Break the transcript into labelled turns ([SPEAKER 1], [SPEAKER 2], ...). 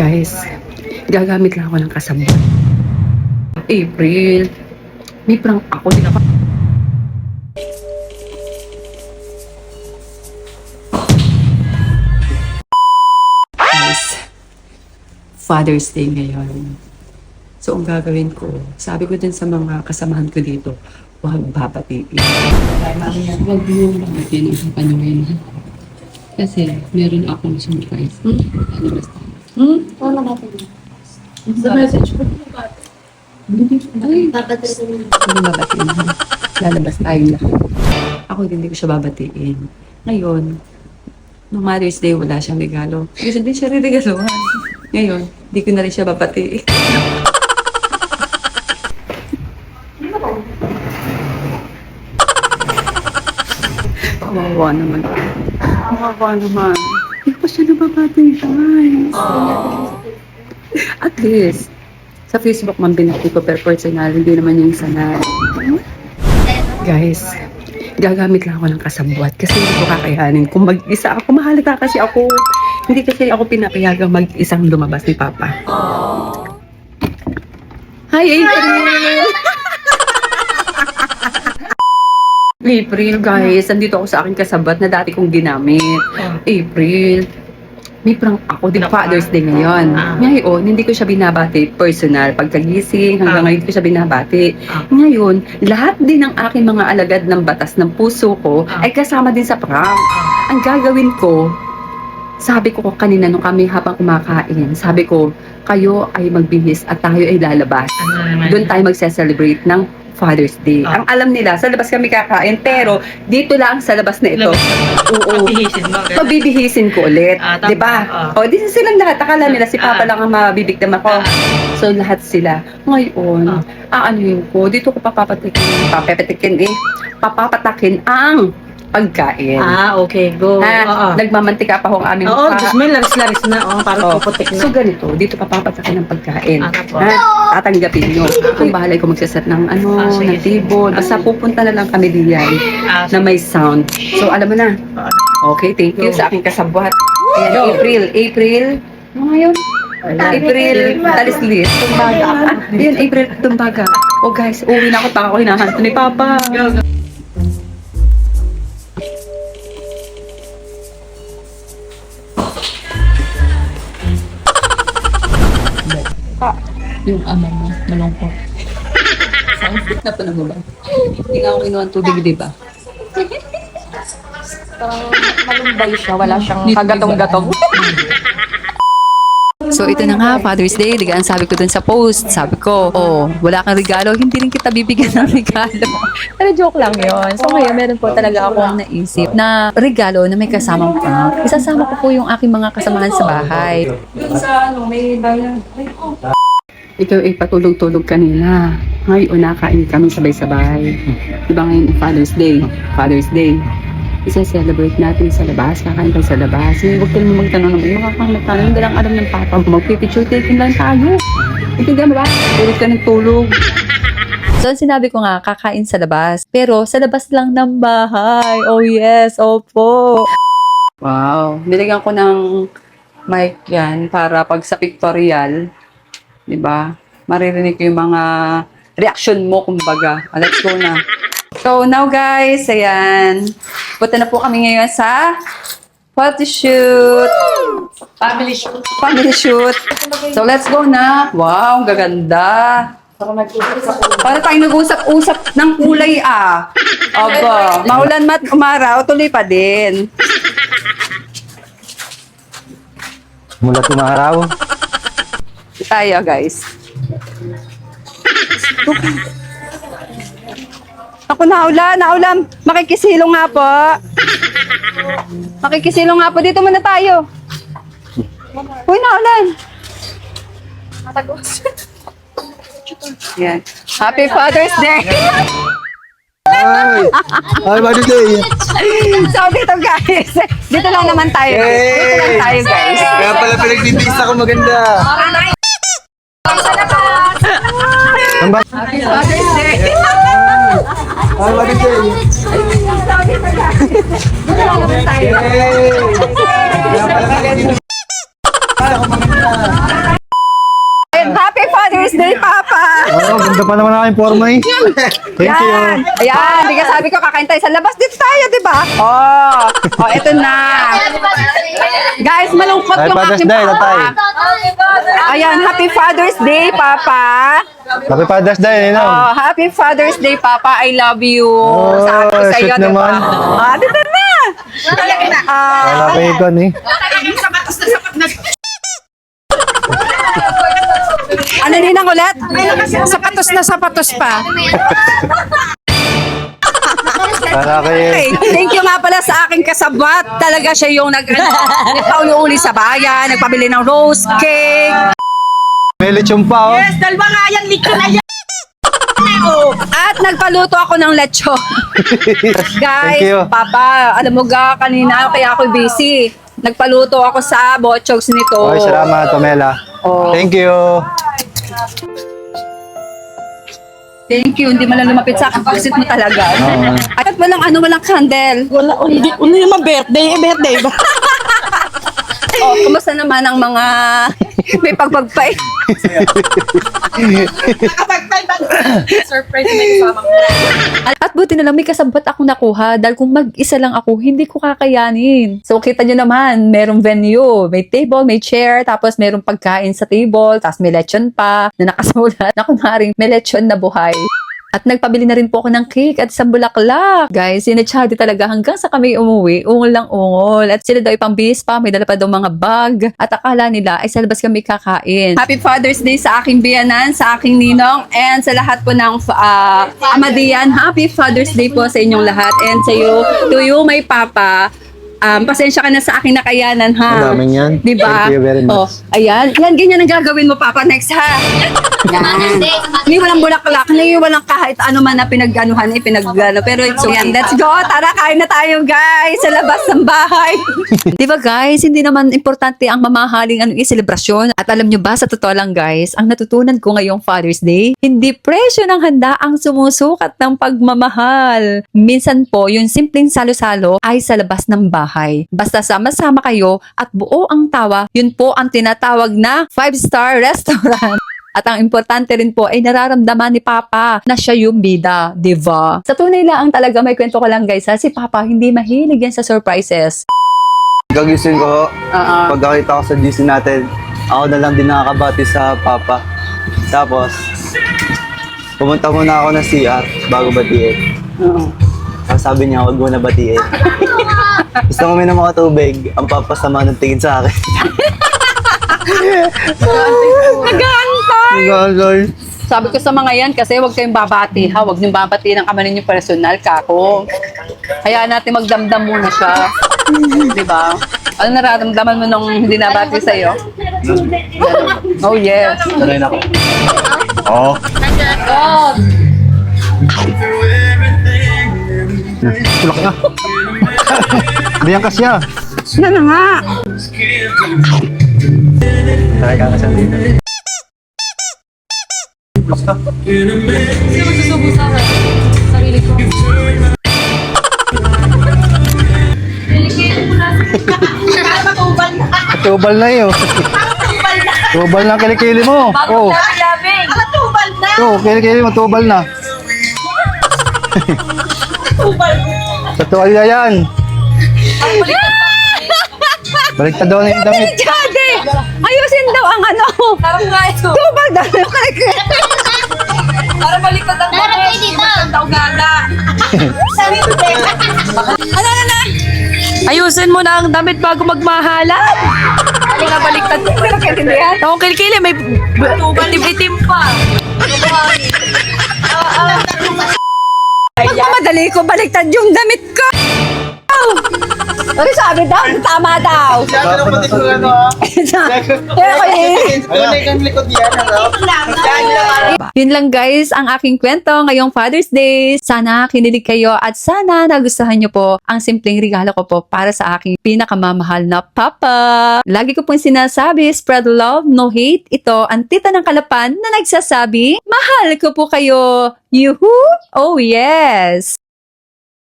[SPEAKER 1] Guys, gagamit lang ako ng kasabot. April, may prank ako din ako. Guys, Father's Day ngayon. So, ang gagawin ko, sabi ko din sa mga kasamahan ko dito, huwag babatiin. Huwag yung babatiin ang panawin. Kasi, meron akong surprise. Ano ba tayo?
[SPEAKER 2] Wala ba ito?
[SPEAKER 1] Sa message ko, ay,
[SPEAKER 2] Babatiin.
[SPEAKER 1] hindi babatiin. Lalabas tayo lahat. Ako hindi ko siya babatiin. Ngayon, nung Mother's Day, wala siyang regalo. Kasi hindi siya re-regalohan. Ngayon, hindi ko na rin siya babatiin. Kawawa naman. Kawawa naman. Hindi ko siya nababati, guys. At least, sa Facebook man binati ko per personal, hindi naman yung sanay. Guys, gagamit lang ako ng kasabwat kasi hindi ko kakayanin. Kung mag-isa ako, mahalata kasi ako. Hindi kasi ako pinapayagang mag-isang lumabas ni Papa. Hi, April! April, guys, nandito ako sa aking kasabat na dati kong ginamit. April, may prank ako din Father's Day ngayon. Ngayon, hindi ko siya binabati personal. Pagkagising, hanggang ngayon ko siya binabati. Ngayon, lahat din ng aking mga alagad ng batas ng puso ko ay kasama din sa prank. Ang gagawin ko, sabi ko kanina nung kami habang kumakain, sabi ko, kayo ay magbihis at tayo ay lalabas. Doon tayo magse-celebrate ng Father's Day. Ang alam nila, sa labas kami kakain, pero dito lang sa labas na ito. Oo. Pabibihisin ko ulit. Di ba? O, di silang lahat. Akala nila si Papa lang ang mabibigtam ako. So, lahat sila. Ngayon, aanuhin ko, dito ko papapatakin ang pagkain.
[SPEAKER 2] Okay, go.
[SPEAKER 1] Nagmamantika pa ho ang aming
[SPEAKER 2] Oo, Diyos mo, laris-laris na. Parang puputik na.
[SPEAKER 1] So, ganito, dito papapatakin ng pagkain.
[SPEAKER 2] Tapos?
[SPEAKER 1] Tatanggapin nyo. Kung bahalay ko magsaset ng ng table. Basta pupunta na lang kami diyan na may sound. So, alam mo na. Okay, thank you sa aking kasabwat. Ayan, April. Ano ngayon? April, talislis. Tumbaga. Ayan, April, tumbaga. Oh guys, uwi na ako. Baka ako hinahanto ni Papa. Yung ama mo, malungkot. Saan na pa ba? Hindi nga ako kinuha ng tubig, di ba?
[SPEAKER 2] Malumbay siya, wala siyang
[SPEAKER 1] Kagatong-gatong. So ito na nga, Father's Day. Digaan sabi ko dun sa post. Sabi ko, wala kang regalo, hindi rin kita bibigyan ng regalo. Pero joke lang yon. So ngayon, meron po talaga akong naisip na regalo na may kasamang prank. Isasama ko po yung aking mga kasamahan sa bahay. Dun sa may bayan. Ikaw ay patulog-tulog kanina. Ngayon, nakain kami sabay-sabay. Diba ngayon, Father's Day? Isa-celebrate natin sa labas, kakain tayo sa labas. Huwag ka naman magtanong naman, makakangatan, hindi lang alam ng papa mo, magpipicture taking lang tayo. Ito ba? Tulog ka ng tulog. So, sinabi ko nga, kakain sa labas. Pero, sa labas lang ng bahay. Oh yes, opo. Wow, binigyan ko ng mic yan para pag sa pictorial, diba, maririnig ko yung mga reaction mo, kumbaga. Let's go na. So, now guys, ayan. Punta na po kami ngayon sa photo shoot. Family shoot. So, let's go na. Wow, gaganda. Para tayo nag-usap-usap ng kulay Aba, maulan mat umaraw, tuloy pa din.
[SPEAKER 3] Mula tumaraw.
[SPEAKER 1] Tayo, guys. Ako, naulan. Makikisilong nga po. Dito muna tayo. Uy, naulan. Yan. Happy Father's Day.
[SPEAKER 3] Ay, Mother's Day.
[SPEAKER 1] So, dito guys. Dito lang naman tayo. Guys.
[SPEAKER 3] Kaya pala pinagbibis ako maganda.
[SPEAKER 1] Happy Father's Day.
[SPEAKER 3] Ay, Mother's Day.
[SPEAKER 1] Dito lang naman tayo.
[SPEAKER 3] Kaya pala pinagbibis ako maganda.
[SPEAKER 1] And Happy Father's Day, Papa!
[SPEAKER 3] Oh, ganda pa naman aking forma eh. Thank you.
[SPEAKER 1] Ayan, di ka sabi ko kakain tayo sa labas. Dito tayo, di ba? Oh, eto na. Guys, malungkot
[SPEAKER 3] Happy
[SPEAKER 1] yung
[SPEAKER 3] Father's
[SPEAKER 1] aking
[SPEAKER 3] Day, tatay.
[SPEAKER 1] Ayan, Happy Father's Day, Papa.
[SPEAKER 3] Happy Father's Day, Ninong.
[SPEAKER 1] Oh, Happy Father's Day, Papa. I love you.
[SPEAKER 3] Oh,
[SPEAKER 1] Sabi ko sa'yo,
[SPEAKER 3] sweet
[SPEAKER 1] di ba?
[SPEAKER 3] naman.
[SPEAKER 1] Dito na.
[SPEAKER 3] Wala pa ikon eh.
[SPEAKER 1] Ano ninang ulit? Sapatos pa.
[SPEAKER 3] Para
[SPEAKER 1] Hey,
[SPEAKER 3] kay...
[SPEAKER 1] thank you nga pala sa aking kasabat. Talaga siya yung nagpauli sa bayan, nagpabili ng rose cake.
[SPEAKER 3] May lechon pa oh.
[SPEAKER 2] Dalawa nga yan, lito na yan.
[SPEAKER 1] At nagpaluto ako ng lechon. Guys,
[SPEAKER 3] Thank you.
[SPEAKER 1] Papa, alam mo ga, kanina kaya ako busy. Nagpaluto ako sa bochogs nito.
[SPEAKER 3] Okay, salamat, Pamela.
[SPEAKER 1] Oh.
[SPEAKER 3] Thank you.
[SPEAKER 1] Thank you, hindi man lang lumapit sa akin. Pagsit mo talaga.
[SPEAKER 3] Oo.
[SPEAKER 1] At walang candle.
[SPEAKER 2] Wala, hindi naman birthday ba?
[SPEAKER 1] Oh, kumusta naman ang mga may pagpagpay?
[SPEAKER 2] Surprise may kasama ko.
[SPEAKER 1] At buti na lang may kasabot ako nakuha dahil kung mag-isa lang ako, hindi ko kakayanin. So kita nyo naman, merong venue, may table, may chair, tapos merong pagkain sa table, tapos may lechon pa na nakasulat na kunwaring may lechon na buhay. At nagpabili na rin po ako ng cake at isang bulaklak. Guys, sinachadi talaga hanggang sa kami umuwi. Ungol lang ungol. At sila daw ipambihis pa. May dala pa daw mga bag. At akala nila ay sa labas kami kakain. Happy Father's Day sa aking biyanan, sa aking ninong, and sa lahat po ng Amadian. Happy Father's Day po sa inyong lahat. And sa you, to you, my papa. Pasensya ka na sa aking nakayanan, ha?
[SPEAKER 3] Ang daming yan.
[SPEAKER 1] Diba?
[SPEAKER 3] Thank you very much.
[SPEAKER 1] Oh, ayan. Yan, ganyan ang gagawin mo, Papa, next, ha? Yan. Hindi walang bulaklak, hindi walang kahit ano man na pinag-anuhan, ipinag-ano. Pero so yan, let's go. Tara, kain na tayo, guys, sa labas ng bahay. Di ba, guys? Hindi naman importante ang mamahaling anong selebrasyon. At alam nyo ba, sa totoo lang, guys, ang natutunan ko ngayong Father's Day, hindi presyo ng handa ang sumusukat ng pagmamahal. Minsan po, yung simpleng salo-salo ay sa labas ng bahay. Basta sama-sama kayo at buo ang tawa, yun po ang tinatawag na 5-star restaurant. At ang importante rin po ay nararamdaman ni Papa na siya yung bida, diba? Sa tunay lang talaga, may kwento ko lang guys ha, si Papa hindi mahilig yan sa surprises.
[SPEAKER 3] Gagising ko, pagkakita ko sa GC natin, ako na lang din nakakabati sa Papa. Tapos, pumunta muna ako ng CR bago batiin. Tapos sabi niya, huwag mo na batiin. Gusto mo ng mga tubig, ang papasama ng tingin sa akin.
[SPEAKER 1] Nag-aantay!
[SPEAKER 3] Gagol.
[SPEAKER 1] Sabi ko sa mga yan kasi huwag kayong babati ha, huwag niyong babati ng ama ninyo personal, kako. Hayaan natin magdamdam muna siya. Diba? Ano nararamdaman mo nung hindi nabati sa'yo? Oh yes.
[SPEAKER 3] Sanay na ako. Oo. Tulak na. Diyan ka siya.
[SPEAKER 1] Yan na nga.
[SPEAKER 3] Tara ka sa dito. Tubal na yun. Tubal na ang kilikili mo. Oo. Oo, kilikili mo, tubal na. Sa tuwalya yan. Baliktad daw na yung damit.
[SPEAKER 1] Jade! Ayusin daw ang ano. Parang nga ito. Tubal daw. Para baliktad ang mga. Daw gaga. Ano na? Ayusin mo na ang damit bago magmahalan. Ano na baliktad? Hindi ko kaintindihan. Akong kilikili, may itim-itim pa. Pagmamadali ko, baliktad yung damit ko. Ano sabi daw? Tama daw. Yun lang guys, ang aking kwento ngayong Father's Day. Sana kinilig kayo at sana nagustuhan nyo po ang simpleng regalo ko po para sa aking pinakamamahal na papa. Lagi ko pong sinasabi, spread love, no hate. Ito ang tita ng Kalapan na nagsasabi, mahal ko po kayo. Yuhu! Oh yes!